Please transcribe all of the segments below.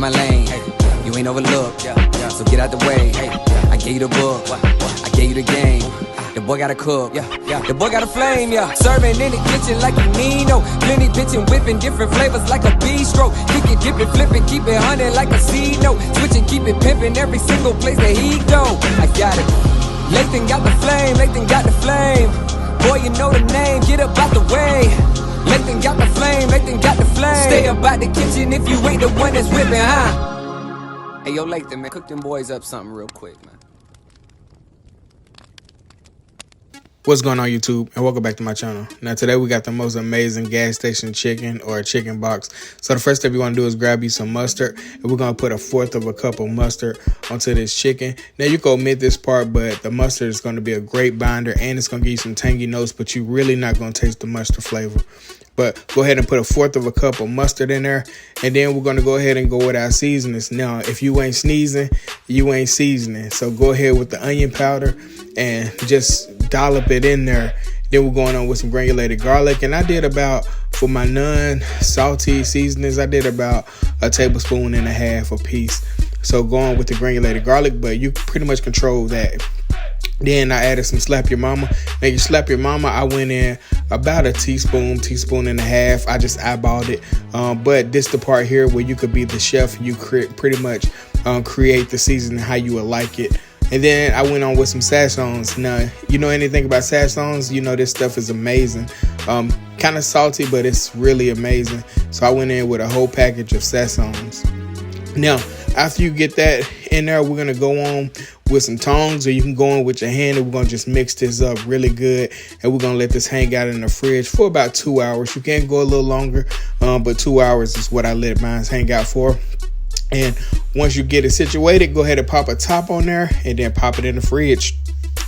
find my lane. You ain't overlooked, so get out the way. I gave you the book, I gave you the game. The boy gotta cook, the boy got a flame, Serving in the kitchen like you Nino. Plenty pitching, whipping different flavors like a bistro. Kick it, dip it, flip it, keep it hunting like a C note. Switching, keep it pimping every single place that he go. I got it. Lathan got the flame, Lathan got the flame. Boy, you know the name, get up out the way. Lathan got the flame, Lathan got the flame. Stay up out the kitchen if you ain't the one that's whipping, huh? Hey, yo, Lathan, man, cook them boys up something real quick, man. What's going on, YouTube, and welcome back to my channel. Now today we got the most amazing gas station chicken or chicken box. So the first step you want to do is grab you some mustard, and we're going to put 1/4 cup of mustard onto this chicken. Now you can omit this part, but the mustard is going to be a great binder and it's going to give you some tangy notes, but you're really not going to taste the mustard flavor. But go ahead and put 1/4 cup of mustard in there, and then we're going to go ahead and go with our seasonings. Now if you ain't sneezing, you ain't seasoning. So go ahead with the onion powder and just dollop it in there. Then we're going on with some granulated garlic, and I did about, for my non-salty seasonings, I did about 1.5 tablespoons a piece. So going with the granulated garlic, but you pretty much control that. Then I added some slap your mama. Now you slap your mama, I went in about a teaspoon and a half. I just eyeballed it. But this the part here where you could be the chef. You pretty much create the seasoning how you would like it. And then I went on with some Seasonings. Now, you know anything about Seasonings, you know this stuff is amazing. Kind of salty, but it's really amazing. So I went in with a whole package of Seasonings. Now, after you get that in there, we're going to go on with some tongs, or you can go in with your hand, and we're going to just mix this up really good. And we're going to let this hang out in the fridge for about 2 hours. You can go a little longer, but 2 hours is what I let mine hang out for. And once you get it situated, go ahead and pop a top on there and then pop it in the fridge.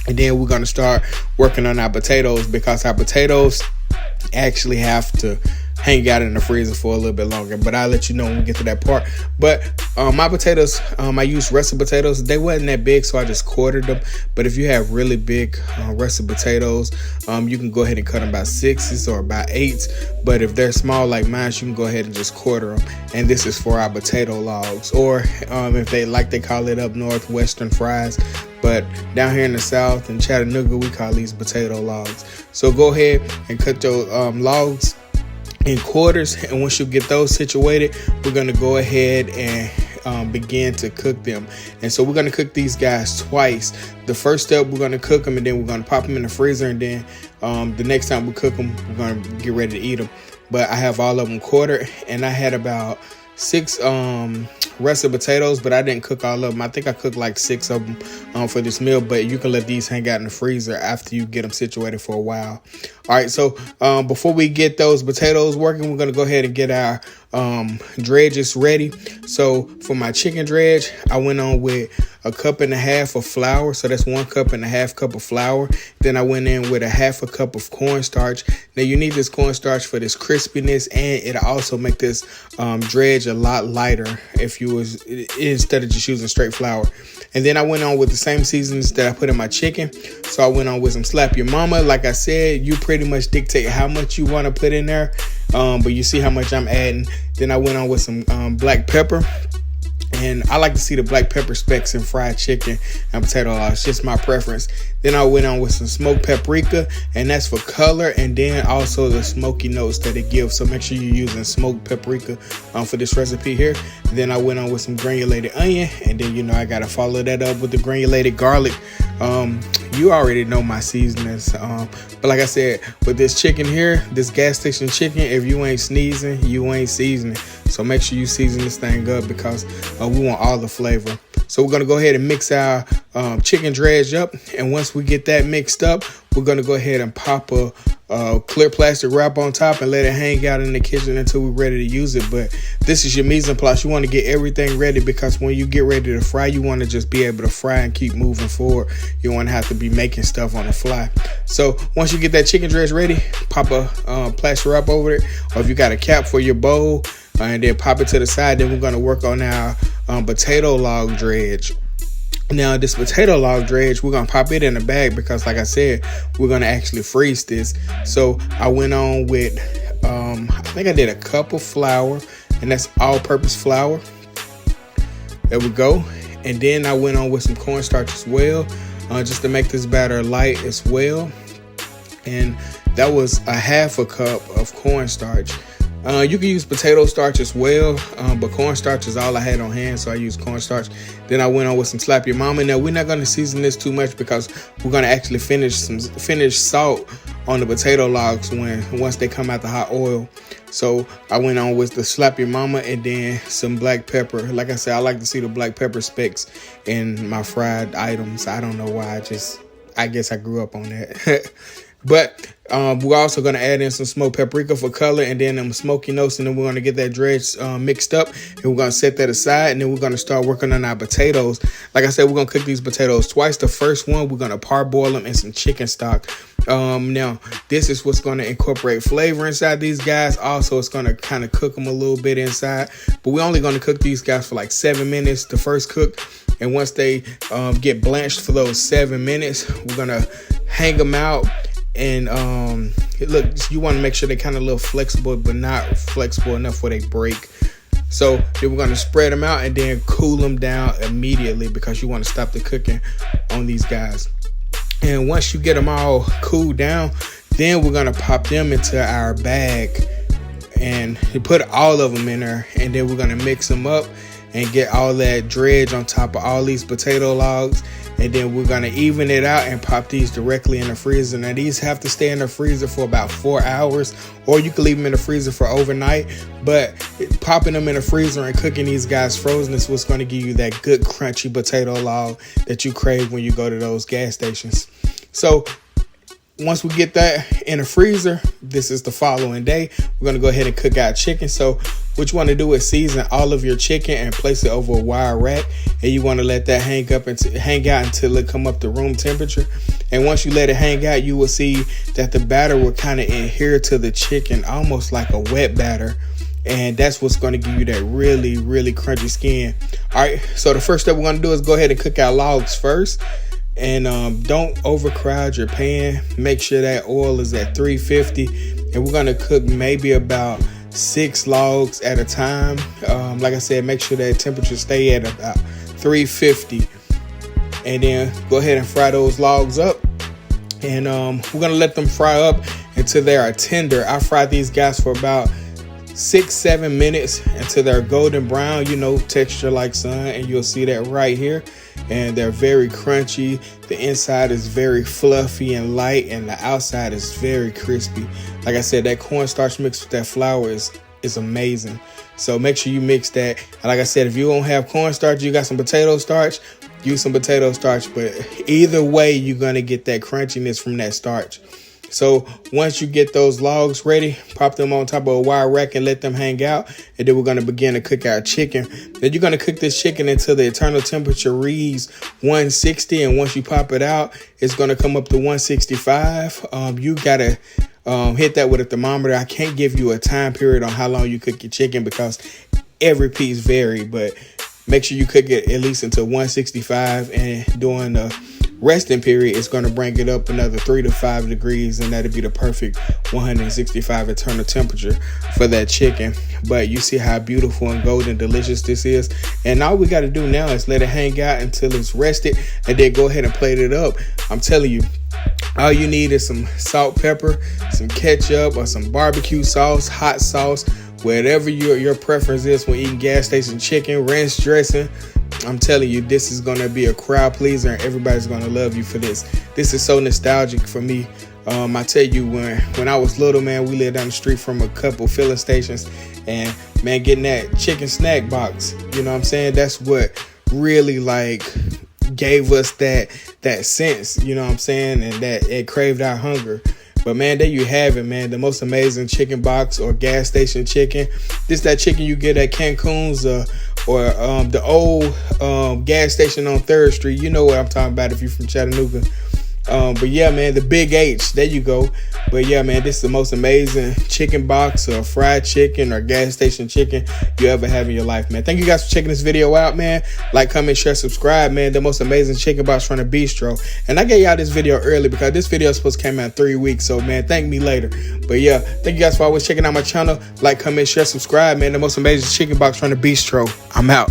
And then we're going to start working on our potatoes, because our potatoes actually have to hang out in the freezer for a little bit longer, but I'll let you know when we get to that part. But my potatoes, I used russet potatoes. They wasn't that big, so I just quartered them. But if you have really big russet potatoes, you can go ahead and cut them by 6s or by 8s. But if they're small like mine, you can go ahead and just quarter them. And this is for our potato logs, or if they call it up north, western fries. But down here in the South, in Chattanooga, we call these potato logs. So go ahead and cut your logs in quarters, and once you get those situated, we're going to go ahead and begin to cook them. And so we're going to cook these guys twice. The first step, we're going to cook them, and then we're going to pop them in the freezer, and then the next time we cook them, we're going to get ready to eat them. But I have all of them quartered, and I had about 6 russet potatoes, but I didn't cook all of them. I think I cooked like 6 of them for this meal, but you can let these hang out in the freezer after you get them situated for a while. All right, so before we get those potatoes working, we're going to go ahead and get our dredges ready. So for my chicken dredge, I went on with 1.5 cups of flour. So that's 1.5 cups of flour. Then I went in with 1/2 cup of cornstarch. Now you need this cornstarch for this crispiness, and it'll also make this dredge a lot lighter if you was instead of just using straight flour. And then I went on with the same seasonings that I put in my chicken. So I went on with some slap your mama. Like I said, you pretty much dictate how much you want to put in there. But you see how much I'm adding. Then I went on with some black pepper. And I like to see the black pepper specks in fried chicken and potato logs. It's just my preference. Then I went on with some smoked paprika, and that's for color, and then also the smoky notes that it gives. So make sure you're using smoked paprika for this recipe here. And then I went on with some granulated onion, and then you know I gotta follow that up with the granulated garlic. You already know my seasonings, but like I said, with this chicken here, this gas station chicken, if you ain't sneezing, you ain't seasoning. So make sure you season this thing up, because we want all the flavor. So we're gonna go ahead and mix our chicken dredge up, and once we get that mixed up, we're gonna go ahead and pop a clear plastic wrap on top and let it hang out in the kitchen until we're ready to use it. But this is your mise en place. You want to get everything ready, because when you get ready to fry, you want to just be able to fry and keep moving forward. You don't want to have to be making stuff on the fly. So once you get that chicken dredge ready, pop a plastic wrap over it, or if you got a cap for your bowl, and then pop it to the side. Then we're going to work on our potato log dredge. Now this potato log dredge, we're going to pop it in a bag, because like I said, we're going to actually freeze this. So I went on with, I think I did 1 cup of flour, and that's all-purpose flour. There we go. And then I went on with some cornstarch as well, just to make this batter light as well. And that was a half a cup of cornstarch. You can use potato starch as well, but cornstarch is all I had on hand, so I used cornstarch. Then I went on with some Slap Your Mama. Now, we're not going to season this too much because we're going to actually finish salt on the potato logs once they come out the hot oil. So I went on with the Slap Your Mama and then some black pepper. Like I said, I like to see the black pepper specks in my fried items. I don't know why. I guess I grew up on that. But we're also going to add in some smoked paprika for color, and then some smoky notes, and then we're going to get that dredge mixed up, and we're going to set that aside, and then we're going to start working on our potatoes. Like I said, we're going to cook these potatoes twice. The first one, we're going to parboil them in some chicken stock. Now, this is what's going to incorporate flavor inside these guys. Also, it's going to kind of cook them a little bit inside, but we're only going to cook these guys for like 7 minutes, the first cook. And once they get blanched for those 7 minutes, we're going to hang them out. And look, you want to make sure they're kind of a little flexible, but not flexible enough where they break. So then we're going to spread them out and then cool them down immediately, because you want to stop the cooking on these guys. And once you get them all cooled down, then we're going to pop them into our bag and put all of them in there. And then we're going to mix them up and get all that dredge on top of all these potato logs. And then we're going to even it out and pop these directly in the freezer. Now, these have to stay in the freezer for about 4 hours, or you can leave them in the freezer for overnight. But popping them in the freezer and cooking these guys frozen is what's going to give you that good crunchy potato log that you crave when you go to those gas stations. So once we get that in the freezer, this is the following day. We're going to go ahead and cook our chicken. So what you want to do is season all of your chicken and place it over a wire rack. And you want to let that hang out until it come up to room temperature. And once you let it hang out, you will see that the batter will kind of adhere to the chicken, almost like a wet batter. And that's what's going to give you that really, really crunchy skin. All right, so the first step we're going to do is go ahead and cook our logs first. And don't overcrowd your pan. Make sure that oil is at 350. And we're going to cook maybe about 6 logs at a time. Like I said, make sure that temperature stay at about 350. And then go ahead and fry those logs up. And we're going to let them fry up until they are tender. I fried these guys for about 6-7 minutes until they're golden brown, texture like sun. And you'll see that right here. And they're very crunchy. The inside is very fluffy and light, and the outside is very crispy. Like I said, that cornstarch mixed with that flour is amazing. So make sure you mix that. And like I said, if you don't have cornstarch, you got some potato starch, use some potato starch. But either way, you're going to get that crunchiness from that starch. So once you get those logs ready, pop them on top of a wire rack and let them hang out. And then we're going to begin to cook our chicken. Then you're going to cook this chicken until the internal temperature reads 160. And once you pop it out, it's going to come up to 165. You got to hit that with a thermometer. I can't give you a time period on how long you cook your chicken because every piece vary. But make sure you cook it at least until 165. And during the resting period, it's going to bring it up another 3 to 5 degrees, and that'll be the perfect 165 internal temperature for that chicken. But you see how beautiful and golden delicious this is. And all we got to do now is let it hang out until it's rested, and then go ahead and plate it up. I'm telling you, all you need is some salt, pepper, some ketchup, or some barbecue sauce, hot sauce, whatever your preference is when eating gas station chicken, ranch dressing. I'm telling you, this is going to be a crowd pleaser, and everybody's going to love you for this. This is so nostalgic for me. I tell you, when I was little, man, we lived down the street from a couple filling stations, and man, getting that chicken snack box, you know what I'm saying? That's what really gave us that sense, you know what I'm saying? And that it craved our hunger. But man, there you have it, man. The most amazing chicken box or gas station chicken. This that chicken you get at Cancun's or the old gas station on 3rd Street. You know what I'm talking about if you're from Chattanooga. But yeah, man, the Big H, there you go. But yeah, man, this is the most amazing chicken box or fried chicken or gas station chicken you ever have in your life, man. Thank you guys for checking this video out, man. Like, comment, share, subscribe, man. The most amazing chicken box from the Bistro. And I gave y'all this video early because this video is supposed to come out in 3 weeks. So, man, thank me later. But yeah, thank you guys for always checking out my channel. Like, comment, share, subscribe, man. The most amazing chicken box from the Bistro. I'm out.